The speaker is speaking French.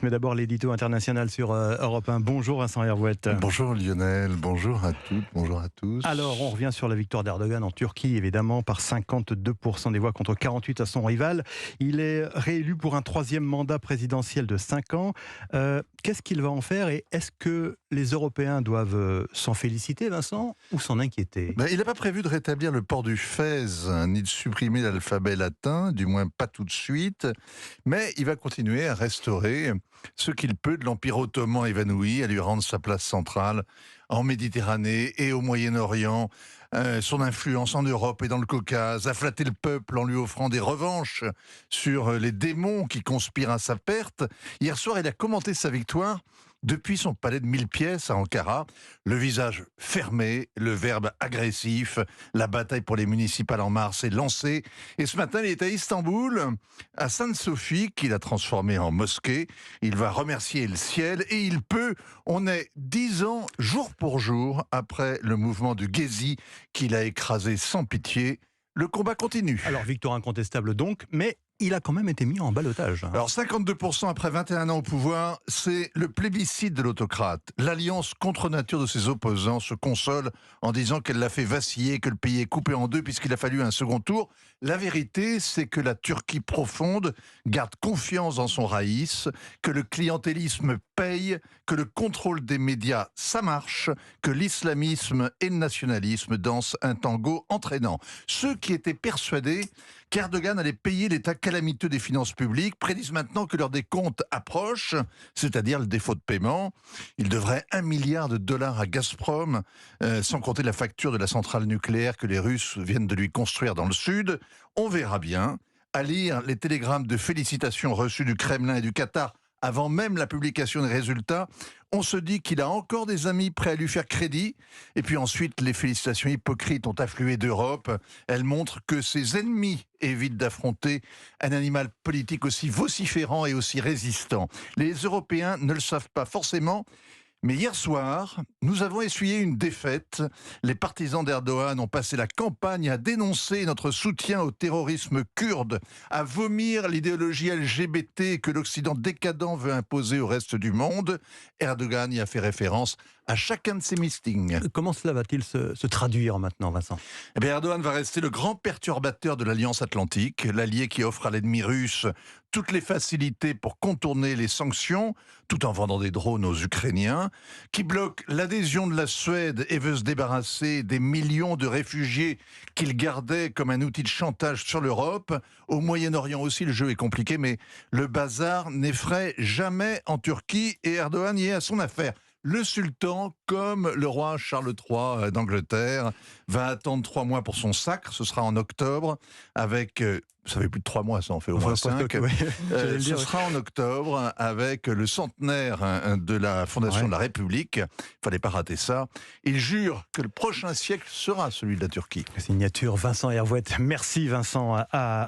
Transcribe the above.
Mais d'abord l'édito international sur Europe 1. Bonjour Vincent Hervouette. Bonjour Lionel, bonjour à toutes, bonjour à tous. Alors on revient sur la victoire d'Erdogan en Turquie, évidemment, par 52% des voix contre 48 à son rival. Il est réélu pour un troisième mandat présidentiel de 5 ans. Qu'est-ce qu'il va en faire et est-ce que les Européens doivent s'en féliciter, Vincent, ou s'en inquiéter ? Il n'a pas prévu de rétablir le port du fez, ni de supprimer l'alphabet latin, du moins pas tout de suite, mais il va continuer à restaurer ce qu'il peut de l'Empire ottoman évanoui, à lui rendre sa place centrale en Méditerranée et au Moyen-Orient, son influence en Europe et dans le Caucase, à flatter le peuple en lui offrant des revanches sur les démons qui conspirent à sa perte. Hier soir, il a commenté sa victoire depuis son palais de 1000 pièces à Ankara, le visage fermé, le verbe agressif, la bataille pour les municipales en mars est lancée. Et ce matin, il est à Istanbul, à Sainte-Sophie, qu'il a transformée en mosquée. Il va remercier le ciel et il peut. On est 10 ans, jour pour jour, après le mouvement du Gezi qu'il a écrasé sans pitié. Le combat continue. Alors victoire incontestable donc, mais il a quand même été mis en ballottage. Alors 52% après 21 ans au pouvoir, c'est le plébiscite de l'autocrate. L'alliance contre nature de ses opposants se console en disant qu'elle l'a fait vaciller, que le pays est coupé en deux puisqu'il a fallu un second tour. La vérité, c'est que la Turquie profonde garde confiance dans son raïs, que le clientélisme paye, que le contrôle des médias, ça marche, que l'islamisme et le nationalisme dansent un tango entraînant. Ceux qui étaient persuadés qu'Erdogan allait payer l'état calamiteux des finances publiques prédisent maintenant que l'heure des comptes approche, c'est-à-dire le défaut de paiement. Il devrait $1 milliard à Gazprom, sans compter la facture de la centrale nucléaire que les Russes viennent de lui construire dans le sud. On verra bien. À lire les télégrammes de félicitations reçus du Kremlin et du Qatar avant même la publication des résultats, on se dit qu'il a encore des amis prêts à lui faire crédit. Et puis ensuite, les félicitations hypocrites ont afflué d'Europe. Elles montrent que ses ennemis évitent d'affronter un animal politique aussi vociférant et aussi résistant. Les Européens ne le savent pas forcément. Mais hier soir, nous avons essuyé une défaite. Les partisans d'Erdogan ont passé la campagne à dénoncer notre soutien au terrorisme kurde, à vomir l'idéologie LGBT que l'Occident décadent veut imposer au reste du monde. Erdogan y a fait référence à chacun de ses meetings. Comment cela va-t-il se traduire maintenant, Vincent ? Erdogan va rester le grand perturbateur de l'Alliance Atlantique, l'allié qui offre à l'ennemi russe toutes les facilités pour contourner les sanctions, tout en vendant des drones aux Ukrainiens, qui bloque l'adhésion de la Suède et veut se débarrasser des millions de réfugiés qu'il gardait comme un outil de chantage sur l'Europe. Au Moyen-Orient aussi, le jeu est compliqué, mais le bazar n'effraie jamais en Turquie et Erdogan y est à son affaire. Le sultan, comme le roi Charles III d'Angleterre, va attendre 3 mois pour son sacre. Ce sera en octobre, avec... ça fait plus de 3 mois, ça en fait au moins 5. Ce sera en octobre, avec le centenaire de la fondation de la République. Il ne fallait pas rater ça. Il jure que le prochain siècle sera celui de la Turquie. Signature Vincent Hervouette. Merci Vincent. À